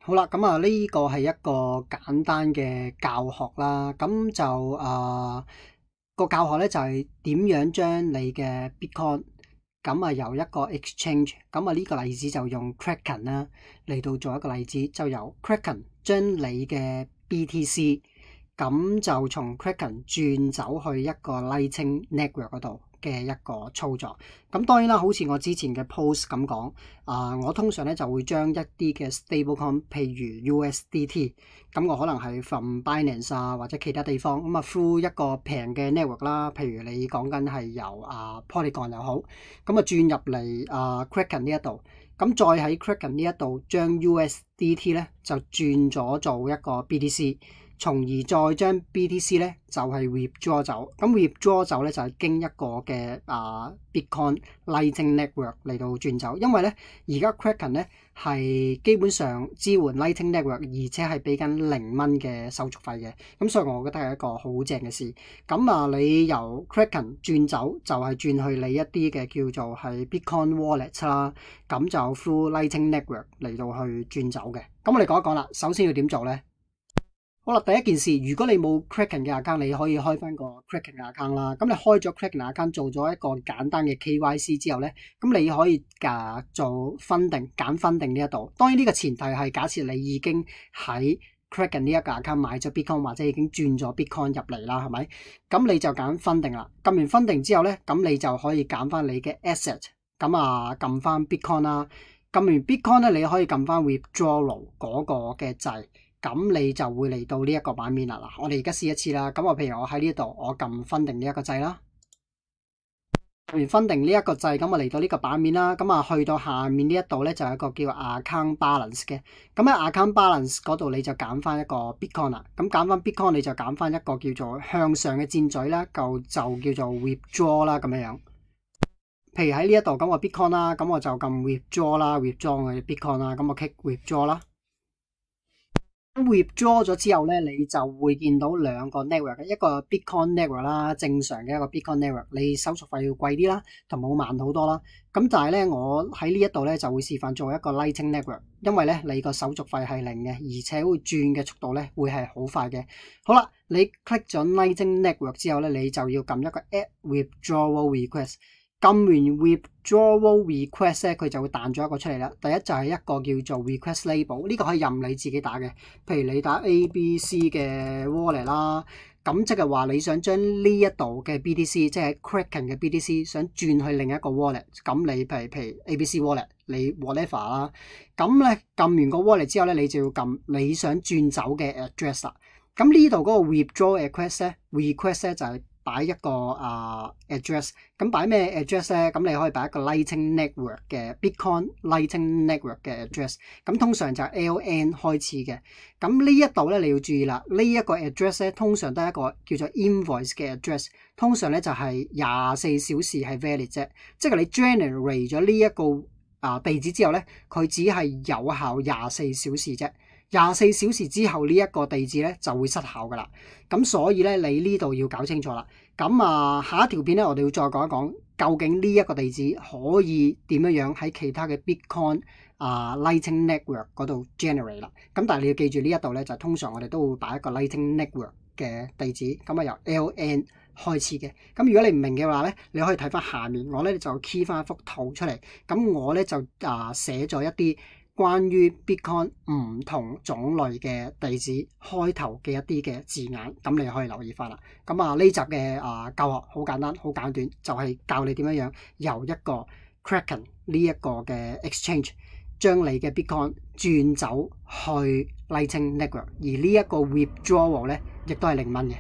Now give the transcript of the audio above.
好啦，咁啊呢個係一個簡單嘅教學啦，咁就個教學咧就係點樣將你嘅 Bitcoin 咁啊由一個 exchange 咁啊呢個例子就用 Kraken 啦嚟到做一個例子，就由 Kraken 將你嘅 BTC 咁就從 Kraken 轉走去一個 Lightning Network 嗰度嘅一個操作。咁當然啦，好似我之前嘅 post 咁講，我通常咧就會將一啲嘅 stablecoin，譬如 USDT，咁我可能係 from Binance 啊或者其他地方，咁啊 through 一個平嘅 network 啦，譬如你講緊係由Polygon 又好，咁啊轉入嚟Kraken 呢一度，咁再喺 Kraken 呢一度將 USDT 咧就轉咗做一個 BTC。從而再將 BTC 咧就係 withdraw 走，咁 withdraw 走咧就係經一個嘅Bitcoin Lightning Network 嚟到轉走，因為咧而家 Kraken 咧係基本上支援 Lightning Network，而且係俾緊0蚊嘅手續費嘅，咁所以我覺得係一個好正嘅事。咁你由 Kraken 轉走就係轉去你一啲嘅叫做係 Bitcoin Wallet 啦，咁就 through Lightning Network 嚟到去轉走嘅。咁我哋講一講啦，首先要點做咧？好啦，第一件事，如果你冇 Kraken 嘅 account， 你可以開翻個 Kraken 嘅 account 啦。咁你開咗 Kraken account， 做咗一個簡單嘅 KYC 之後咧，咁你可以做 funding， 揀 funding 呢一度。當然呢個前提係假設你已經喺 Kraken 呢一個 account 買咗 Bitcoin 或者已經轉咗 Bitcoin 入嚟啦，係咪？咁你就揀 funding 啦。撳完 funding 之後咧，咁你就可以揀翻你嘅 asset。咁撳翻 Bitcoin 啦。撳完 Bitcoin 咧，你可以撳翻 withdrawal 嗰個嘅掣。咁你就會嚟到呢一個版面啦。嗱，我哋而家試一次啦。咁譬如我喺呢度，我撳 funding 呢一個掣啦。撳完 funding 呢一個掣，咁我嚟到呢個版面啦。咁去到下面呢一度咧，就有一個叫 account balance 嘅。咁喺 account balance 嗰度，你就揀翻一個 Bitcoin 啦。咁揀翻 Bitcoin，你就揀翻一個叫做向上嘅箭嘴啦，就叫做 withdraw 啦咁樣。譬如喺呢一度，咁我 Bitcoin 啦，咁我就撳 withdraw 啦 ，withdraw 我嘅 Bitcoin 啦，咁我 click withdraw 啦。withdraw 咗之後咧，你就會見到兩個 network， 一個 Bitcoin network 啦，正常嘅一個 Bitcoin network， 你手續費要貴啲啦，同埋會慢好多啦。咁但係咧，我喺呢一度咧就會示範做一個 Lightning network， 因為咧你個手續費係零嘅，而且會轉嘅速度咧會係好快嘅。好啦，你 click 咗 Lightning network 之後咧，你就要撳一個 add withdrawal request。撳完 withdrawal request 咧，佢就會彈咗一個出嚟啦。第一就係一個叫做 request label， 呢個可以任你自己打嘅。譬如你打 ABC 嘅 wallet 啦，咁即係話你想將呢一度嘅 BTC， 即係 Kraken 嘅 BTC， 想轉去另一個 wallet。咁你譬如 ABC wallet， 你 whatever 啦。咁咧撳完個 wallet 之後咧，你就要撳你想轉走嘅 address 啦。咁呢度嗰個 withdraw request 咧就係擺一個address， 咁擺咩 address 咧？咁你可以擺一個 Lightning Network 嘅 Bitcoin Lightning Network 嘅 address， 咁通常就係 LN 開始嘅。咁呢一度咧你要注意啦，呢一個 address 咧通常都係一個叫做 invoice 嘅 address， 通常咧就係24小時係 valid 啫，即係你 generate 咗呢一個地址之後咧，佢只係有效24小時啫。24小時之後呢一個地址咧就會失效噶啦，咁所以咧你呢度要搞清楚啦。咁下一條片咧我哋要再講一講究竟呢一個地址可以點樣喺其他嘅 Bitcoin Lightning Network 嗰度 generate 啦。咁但係你要記住呢一度咧就通常我哋都會擺一個 Lightning Network 嘅地址，咁由 LN 開始嘅。咁如果你唔明嘅話咧，你可以睇翻下面，我咧就 key 翻一幅圖出嚟，咁我咧就寫咗一啲關於 Bitcoin 唔同種類嘅地址開頭嘅一啲嘅字眼，咁你可以留意翻啦。咁呢集嘅教學好簡單好簡短，就係教你點樣由一個 Kraken 呢一個嘅 exchange 將你嘅 Bitcoin 轉走去 Lightning Network，而呢一個 withdrawal 咧亦都係0蚊嘅。